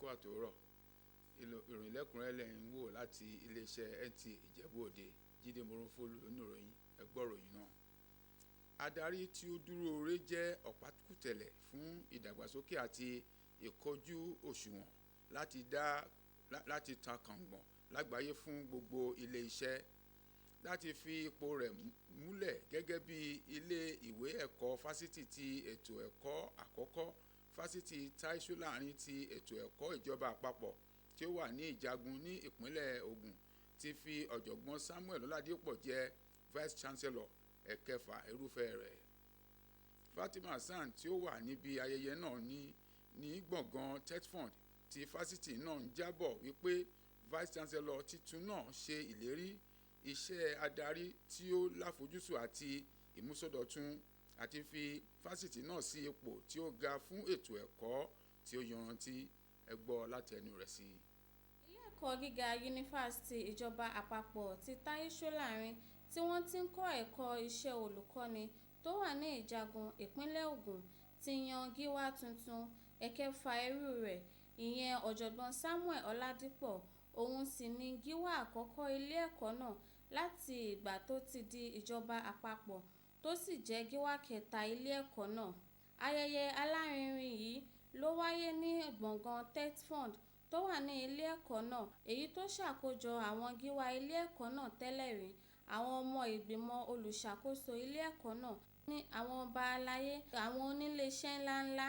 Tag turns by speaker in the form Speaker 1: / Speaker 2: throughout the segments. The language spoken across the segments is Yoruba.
Speaker 1: kú àtòrọ̀ ìròyìn lẹ́kùnrẹ́rẹ́ ń wò láti iléeṣẹ́ NTA Ìjẹ̀bú Òde. Jídé Moronfolu oníròyìn ẹgbọ́ròyìn náà. Adarí tí ó dúró re jẹ́ ọ̀pákùtẹ̀lẹ̀ fún ìdàgbàsókè àti ìkọjú òṣùwọ̀n láti tan kàngbọ̀n lágbàáyé fún gbogbo ilé iṣẹ́, láti fi ipò rẹ̀ múlẹ̀ gẹ́gẹ́ bí ilé ìwé ẹ̀kọ́ fásitì ti ètò ẹ̀kọ́ àkọ́kọ́ fásitì Taiṣu láàrin ti ètò ẹ̀kọ́ ìjọba àpapọ̀ tí ó wà ní Ìjagun ní ìpínlẹ̀ Ògùn ti fi ọ̀jọ̀gbọ́n Samuel Ọládípọ̀ jẹ́ vice chancellor ẹ̀kẹfà irúfẹ́ rẹ̀. Fatima Hassan tí ó wà níbi ayẹyẹ náà ní gbọ̀ngàn TETFund ti fásitì náà ń jábọ̀ wípé vice chancellor titun náà ṣe ìlérí iṣẹ́ adarí tí ó láfojúsùn àti ìmúsọdọ̀tun àti fi fásitì náà sí ipò tí ó ga fún ètò ẹ̀kọ́ tí ó yanrantí. Ẹ gbọ́ láti ẹnu rẹ̀ sí i.
Speaker 2: Ilé ẹ̀kọ́ gíga yunifásitì ìjọba àpapọ̀ ti Taiṣu láàrin tí wọ́n ti ń kọ́ ẹ̀kọ́ iṣẹ́ olùkọ́ni tó wà ní Ìjagun ìpínlẹ̀ Ògùn ti yan gíwá tuntun ẹ̀kẹfà irú rẹ̀, ìyẹn ọ̀jọ̀gbọ́n Samuel Ọládípọ̀. Òun sì ni gíwá àkọ́kọ́ ilé ẹ̀kọ́ náà láti ìgbà tó ti di ìjọba àpapọ̀ tó sì jẹ́ gíwá kẹta ilé ẹ̀kọ́ náà. Ayẹyẹ alárinrin yìí ló wáyé ní gbọ̀ngàn TETFund tó wà ní ilé ẹ̀kọ́ náà, èyí tó ṣàkójọ àwọn gíwá ilé ẹ̀kọ́ náà tẹ́lẹ̀ rí, àwọn ọmọ ìgbìmọ̀ olùṣàkóso ilé ẹ̀kọ́ náà, ní àwọn ọba aláyé, àwọn oníléeṣẹ́ ńláńlá,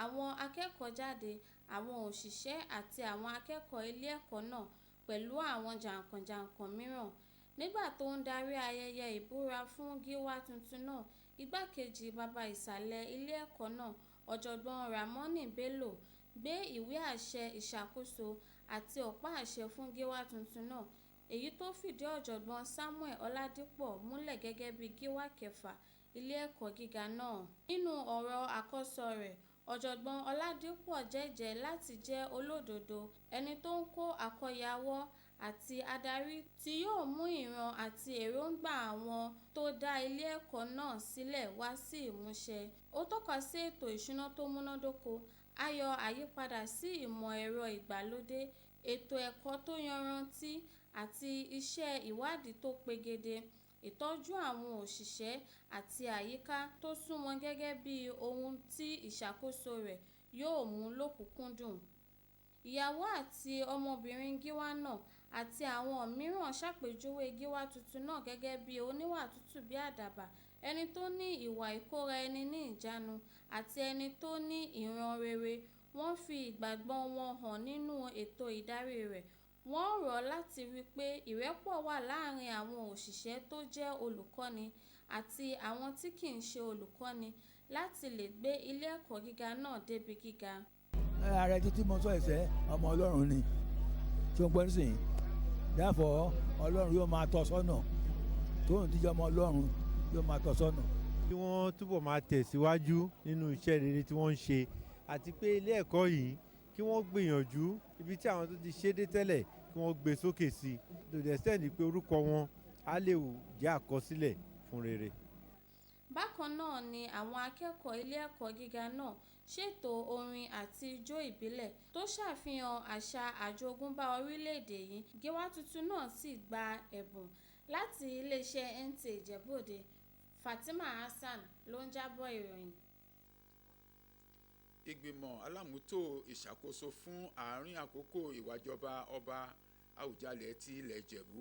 Speaker 2: àwọn akẹ́kọ̀ọ́jáde, àwọn òṣìṣẹ́ àti àwọn akẹ́kọ̀ọ́ ilé ẹ̀kọ́ náà pẹ̀lú àwọn jàǹkàn-jàǹkàn mìíràn. Nígbà tó ń darí ayẹyẹ ìbúra fún gíwá tuntun náà, igbákejì bàbá ìsàlẹ̀ ilé ẹ̀kọ́ náà, ọ̀jọ̀gbọ́n Ramoni Bello, gbé ìwé àṣẹ ìṣàkóso àti ọ̀pá àṣẹ fún gíwá tuntun náà, èyí tó fìdí ọ̀jọ̀gbọ́n Samuel Ọládípọ̀ múlẹ̀ gẹ́gẹ́ bí gíwá kẹfà ilé ẹ̀kọ́ gíga náà. Nínú ọ̀rọ̀ àkọ́sọ rẹ̀, ọ̀jọ̀gbọ́n Ọládípọ̀ jẹ́jẹ̀ẹ́ láti jẹ́ olódodo, ẹni tó ń kó àkọyawọ́ àti adarí tí yóò mú ìran àti èròǹgbà àwọn tó dá ilé ẹ̀kọ́ náà sílẹ̀ wá sí ìmúṣẹ. Ó tọ́ka sí ètò ìṣúná tó múnádóko, ayọ̀ àyípadà sí ìmọ̀ ẹ̀rọ ìgbàlódé, ètò ẹ̀kọ́ tó yanrantí àti iṣẹ́ ìwádìí tó pegede, ìtọ́jú àwọn òṣìṣẹ́ àti àyíká tó sunwọ̀n gẹ́gẹ́ bí ohun tí ìṣàkóso rẹ̀ yóò mú lọ́kùnkúndùn. Ìyàwó àti ọmọbìnrin gíwá náà àti àwọn mìíràn ṣàpèjúwe gíwá tuntun náà gẹ́gẹ́ bí oníwà tútù bí àdàbà, ẹni tó ní ìwà ìkóra ẹni ní ìjánu àti ẹni tó ní ìran rere. Wọ́n fi ìgbàgbọ́ wọn hàn nínú ètò ìdarí rẹ̀. Wọ́n rọ̀ ọ́ láti rí pé ìrẹ́pọ̀ wà láàárín àwọn òṣìṣẹ́ tó jẹ́ olùkọ́ni àti àwọn tí kì í ṣe olùkọ́ni láti lè gbé ilé ẹ̀kọ́ gíga náà débi gíga.
Speaker 3: Ààrẹ títí mo sọ ìfẹ́ ọmọ Ọlọ́run ni tí ó ń pẹ́ nísìnyí, dáàfọ̀ Ọlọ́run yóò máa tọ́ sọ́nà, tóun ti jẹ́ ọmọ Ọlọ́run yóò máa tọ́ sọ́nà.
Speaker 4: Kí wọ́n túbọ̀ máa tẹ̀síwájú nínú iṣẹ́ rere tí wọ́n ń ṣe, àti pé ilé ẹ̀kọ́ yìí kí wọ́n gbìyànjú ibi tí àwọn tó ti ṣe dé tẹ́lẹ̀ kí wọ́n gbé sókè sí i, to the extent pé orúkọ wọn á lè jẹ́ àkọsílẹ̀ fún rere.
Speaker 2: Bákan náà ni àwọn akẹ́kọ̀ọ́ ilé ẹ̀kọ́ gíga náà ṣètò orin àti ijó ìbílẹ̀ tó ṣàfihàn àṣà àjogúnbá orílẹ̀-èdè yìí. Gíwá tuntun náà sì gba ẹ̀bùn láti iléeṣẹ́ NTA Ìjẹ̀bú Òde. Fatima Hassan ló ń jábọ̀ ìròyìn.
Speaker 1: Ìgbìmọ̀ alámùútó ìṣàkóso fún àárín àkókò ìwàjọba ọba Àwùjalẹ̀ ti ilẹ̀ Ìjẹ̀bú,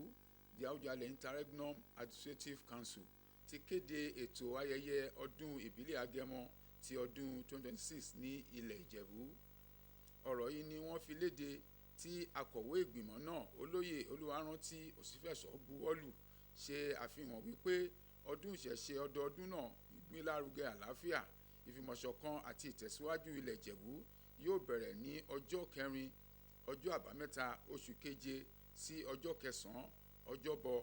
Speaker 1: the Àwùjalẹ̀ Interregnum Administrative Council, ti kéde ètò ayẹyẹ ọdún ìbílẹ̀ Agẹmọ ti ọdún 2026 ní ilẹ̀ Ìjẹ̀bú. Ọ̀rọ̀ yìí ni wọ́n fi léde tí akọ̀wé ìgbìmọ̀ náà Olóyè Olúwarántí Òsífẹ̀sọ buwọ́lù, ṣe àfihàn wípé ọdún ìṣẹ̀ṣe ọdọọdún náà ìgbélárugẹ àlàáfíà, ìfìmọ̀ṣọ̀kan àti ìtẹ̀síwájú ilẹ̀ Ìjẹ̀bú yóò bẹ̀rẹ̀ ní ọjọ́ kẹrin ọjọ́ àbámẹ́ta oṣù keje sí ọjọ́ kẹsàn-án ọjọ́bọ̀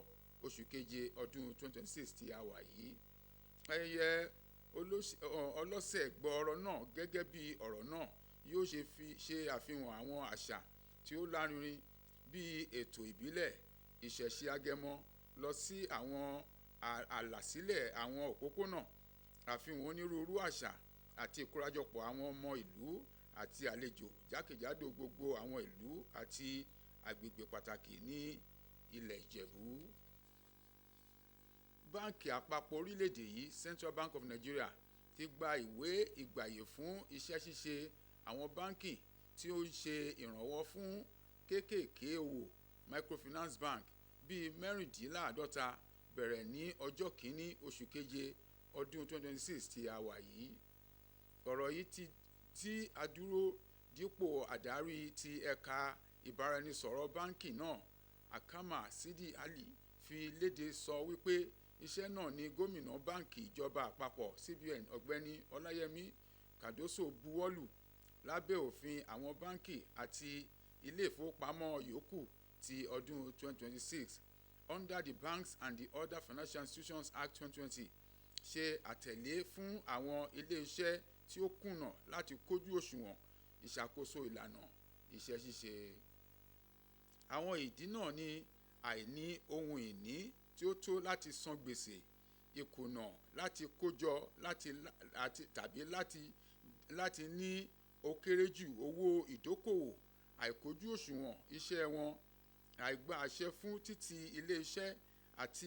Speaker 1: oṣù keje ọdún 2026 tí a wà yìí. Ayẹyẹ ọlọ́sẹ̀ gbọọrọ náà gẹ́gẹ́ bí ọ̀rọ̀ náà yóò ṣe àfihàn àwọn àṣà tí ó lárinrin bíi ètò ìbílẹ̀, ìṣẹ̀ṣe Agẹmọ, lọ sí àwọn àlàsílẹ̀ àwọn òpópónà, àfihàn onírúurú àṣà àti ìkórajọpọ̀ àwọn ọmọ ìlú àti àlejò jákèjádò gbogbo àwọn ìlú àti agbègbè pàtàkì ní ilẹ̀ Ìjẹ̀bú. Báǹkì àpapọ̀ orílẹ̀-èdè yìí Central Bank of Nigeria ti gba ìwé ìgbàyè fún iṣẹ́ ṣíṣe àwọn báǹkì tí ó ń ṣe ìrànwọ́ fún kéékèèké òwò microfinance bank bíi mẹ́rìndínláàádọ́ta bẹ̀rẹ̀ ní ọjọ́ kìíní oṣù keje ọdún 2026 tí a wà yìí. Ọ̀rọ̀ yìí tí adúró dípò àdarí ti ẹ̀ka ìbáraẹnisọ̀rọ̀ báǹkì náà Akama Sidi Ali fi léde sọ wípé iṣẹ́ náà ni gómìnà báǹkì ìjọba àpapọ̀ CBN ọ̀gbẹ́ni Ọláyẹmí Kàdóso buwọ́lù lábẹ́ òfin àwọn báǹkì àti ilé ìfowópamọ́ yòókù ti ọdún 2026 under the Banks and the Other Financial Institutions Act 2020 ṣe àtẹ̀lé fún àwọn ilé-iṣẹ́ tí ó kùnà láti kójú òṣùwọ̀n ìṣàkóso ìlànà iṣẹ́ ṣíṣe. Àwọn ìdí náà ni àìní ohun ìní tí ó tó láti san gbèsè, ìkùnà láti kójọ tàbí láti ní ó kéré jù owó ìdókòwò, àìkójú òṣùwọ̀n iṣẹ́ wọn, àìgbà àṣẹ fún títì ilé-iṣẹ́ àti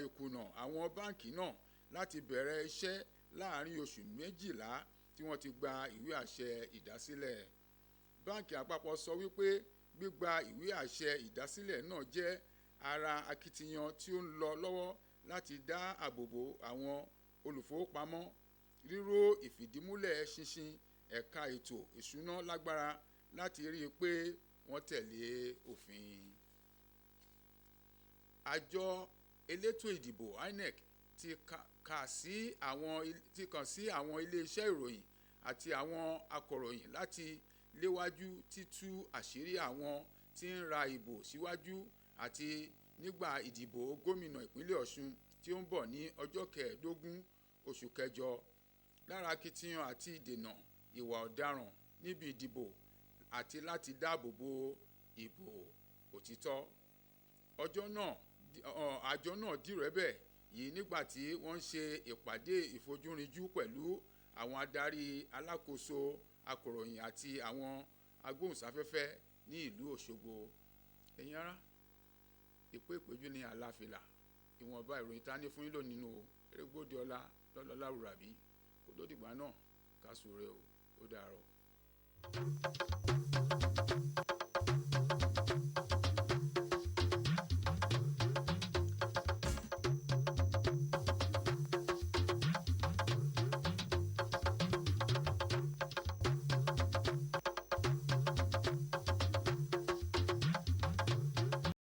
Speaker 1: ìkùnà àwọn báǹkì náà láti bẹ̀rẹ̀ iṣẹ́ láàárín oṣù méjìlá tí wọ́n ti gba ìwé àṣẹ ìdásílẹ̀. Báǹkì àpapọ̀ sọ wípé gbígba ìwé àṣẹ ìdásílẹ̀ náà jẹ́ ara akitiyan tí ó ń lọ lọ́wọ́ láti dá àbòbò àwọn olùfowópamọ́, ríró ìfìdímúlẹ̀ ṣinṣin ẹ̀ka ètò ìṣúná lágbára láti rí i pé wọ́n tẹ̀lé òfin. Àjọ elétò ìdìbò INEC ti kàn sí àwọn iléeṣẹ́ ìròyìn àti àwọn akọ̀ròyìn láti léwájú títú àṣírí àwọn tí ń ra ìbò síwájú àti nígbà ìdìbò gómìnà ìpínlẹ̀ Ọ̀ṣun tí ó ń bọ̀ ní ọjọ́ 15 oṣù kẹjọ lára akitiyan àti ìdènà ìwà ọ̀daràn níbi ìdìbò àti láti dáàbò bo ìbò òtítọ́. Àjọ náà dìrẹ́bẹ̀ yìí nígbà tí wọ́n ń ṣe ìpàdé ìfojúrinjú pẹ̀lú àwọn adarí alákòóso akọ̀ròyìn àti àwọn agbóhùnsáfẹ́fẹ́ ní ìlú Òṣogbo. Ẹ̀yin ará, ìpéjú ní àlàáfíà ìwọ̀nba ìròyìn tá ní fún yín lónìí nínú Erégbòdì ọlá lọ́lọ́lá Wùràbí kó tó dìgbà náà ká sùúrẹ́ o, ó dàárọ̀.